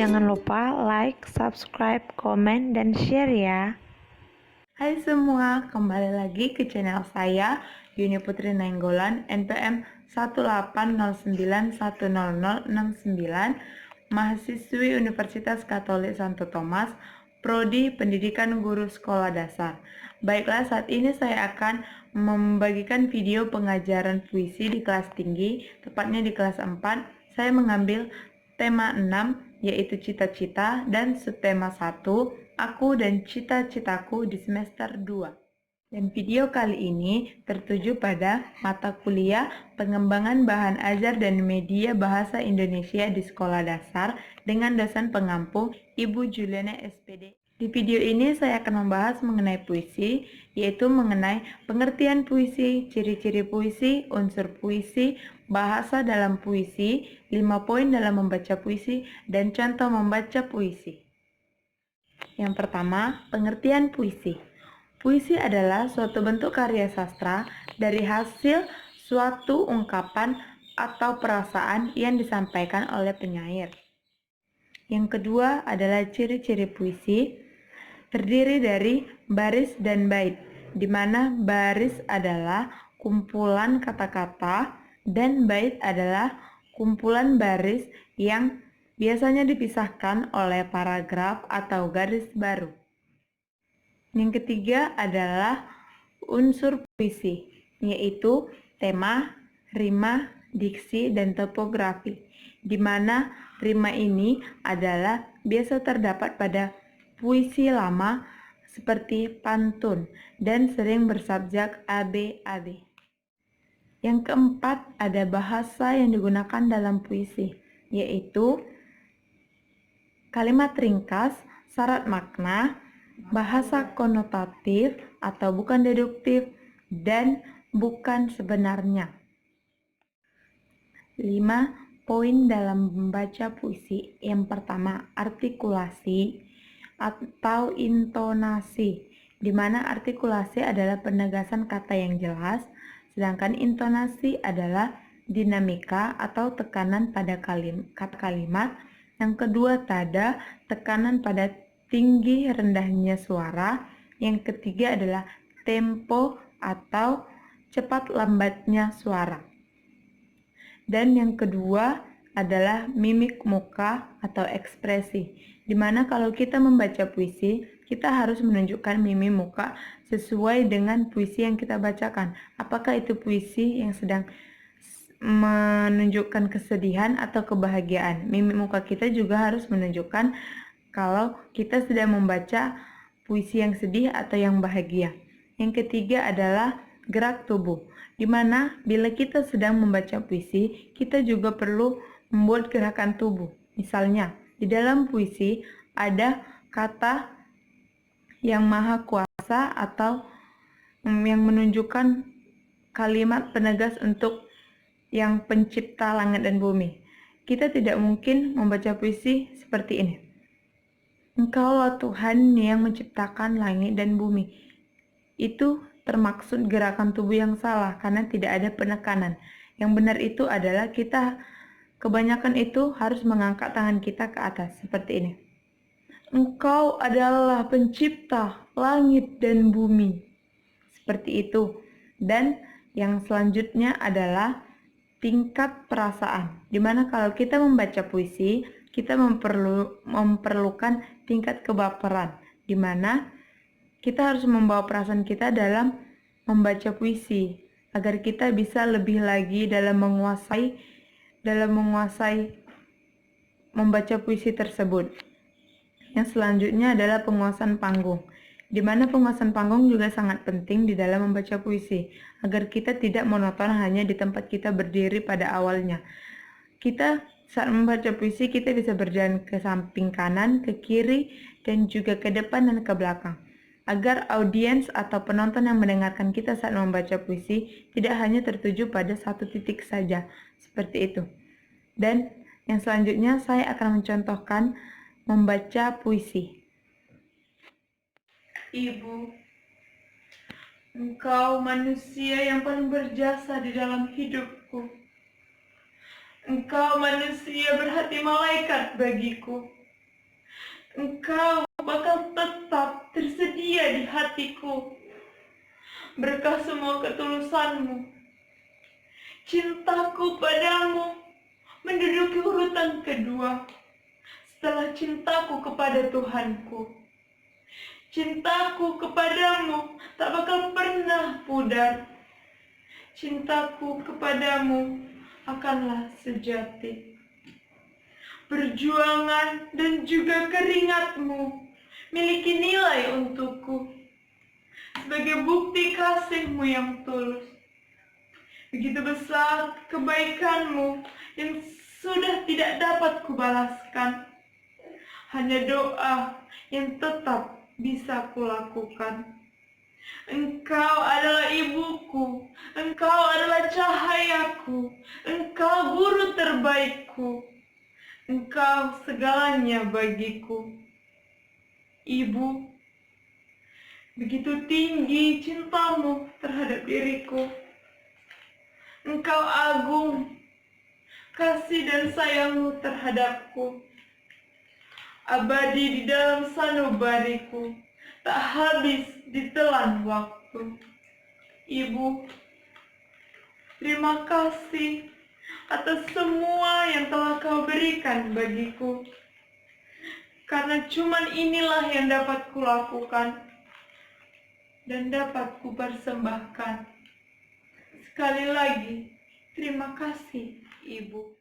jangan lupa like, subscribe, komen, dan share ya. Hai semua, kembali lagi ke channel saya, Yuni Putri Nainggolan, NPM 180910069, mahasiswi Universitas Katolik Santo Thomas, Prodi Pendidikan Guru Sekolah Dasar. Baiklah, saat ini saya akan membagikan video pengajaran puisi di kelas tinggi, tepatnya di kelas 4. Saya mengambil tema 6, yaitu cita-cita, dan subtema 1, aku dan cita-citaku di semester 2. Dan video kali ini tertuju pada mata kuliah pengembangan bahan ajar dan media bahasa Indonesia di sekolah dasar dengan dosen pengampu Ibu Juliana SPD. Di video ini saya akan membahas mengenai puisi, yaitu mengenai pengertian puisi, ciri-ciri puisi, unsur puisi, bahasa dalam puisi, 5 poin dalam membaca puisi, dan contoh membaca puisi. Yang pertama, pengertian puisi. Puisi adalah suatu bentuk karya sastra dari hasil suatu ungkapan atau perasaan yang disampaikan oleh penyair. Yang kedua adalah ciri-ciri puisi, terdiri dari baris dan bait, di mana baris adalah kumpulan kata-kata dan bait adalah kumpulan baris yang biasanya dipisahkan oleh paragraf atau garis baru. Yang ketiga adalah unsur puisi, yaitu tema, rima, diksi, dan topografi, di mana rima ini adalah biasa terdapat pada puisi lama seperti pantun dan sering bersabjak AB-AB. Yang keempat ada bahasa yang digunakan dalam puisi, yaitu kalimat ringkas, syarat makna, bahasa konotatif atau bukan deduktif, dan bukan sebenarnya. 5 poin dalam membaca puisi. Yang pertama, artikulasi atau intonasi, di mana artikulasi adalah penegasan kata yang jelas, sedangkan intonasi adalah dinamika atau tekanan pada kalimat. Yang kedua, tada, tekanan pada tinggi rendahnya suara. Yang ketiga adalah tempo atau cepat lambatnya suara. Dan yang kedua adalah mimik muka atau ekspresi, di mana kalau kita membaca puisi, kita harus menunjukkan mimik muka sesuai dengan puisi yang kita bacakan. Apakah itu puisi yang sedang menunjukkan kesedihan atau kebahagiaan? Mimik muka kita juga harus menunjukkan kalau kita sedang membaca puisi yang sedih atau yang bahagia. Yang ketiga adalah gerak tubuh, di mana bila kita sedang membaca puisi, kita juga perlu membuat gerakan tubuh. Misalnya, di dalam puisi ada kata yang maha kuasa atau yang menunjukkan kalimat penegas untuk yang pencipta langit dan bumi. Kita tidak mungkin membaca puisi seperti ini. Engkaulah Tuhan yang menciptakan langit dan bumi. Itu termaksud gerakan tubuh yang salah karena tidak ada penekanan. Yang benar itu adalah kita kebanyakan itu harus mengangkat tangan kita ke atas seperti ini. Engkau adalah pencipta langit dan bumi. Seperti itu. Dan yang selanjutnya adalah tingkat perasaan, dimana kalau kita membaca puisi, kita memerlukan tingkat kebaperan, dimana kita harus membawa perasaan kita dalam membaca puisi, agar kita bisa lebih lagi dalam menguasai membaca puisi tersebut. Yang selanjutnya adalah penguasaan panggung, di mana penguasaan panggung juga sangat penting di dalam membaca puisi, agar kita tidak monoton hanya di tempat kita berdiri pada awalnya. Kita saat membaca puisi, kita bisa berjalan ke samping kanan, ke kiri, dan juga ke depan dan ke belakang, agar audiens atau penonton yang mendengarkan kita saat membaca puisi tidak hanya tertuju pada satu titik saja, seperti itu. Dan yang selanjutnya saya akan mencontohkan membaca puisi. Ibu, engkau manusia yang paling berjasa di dalam hidupku. Engkau manusia berhati malaikat bagiku. Engkau bakal tetap tersedia di hatiku. Berkah semua ketulusanmu, cintaku padamu menduduki urutan kedua setelah cintaku kepada Tuhanku. Cintaku kepadamu tak bakal pernah pudar. Cintaku kepadamu akanlah sejati. Perjuangan dan juga keringatmu miliki nilai untukku sebagai bukti kasihmu yang tulus. Begitu besar kebaikanmu yang sudah tidak dapat kubalaskan. Hanya doa yang tetap bisa kulakukan. Engkau adalah ibuku, engkau adalah cahayaku, engkau guru terbaikku, engkau segalanya bagiku. Ibu, begitu tinggi cintamu terhadap diriku. Engkau agung, kasih dan sayangmu terhadapku. Abadi di dalam sanubariku, tak habis ditelan waktu. Ibu, terima kasih atas semua yang telah kau berikan bagiku. Karena cuman inilah yang dapat kulakukan dan dapat kupersembahkan. Sekali lagi, terima kasih, Ibu.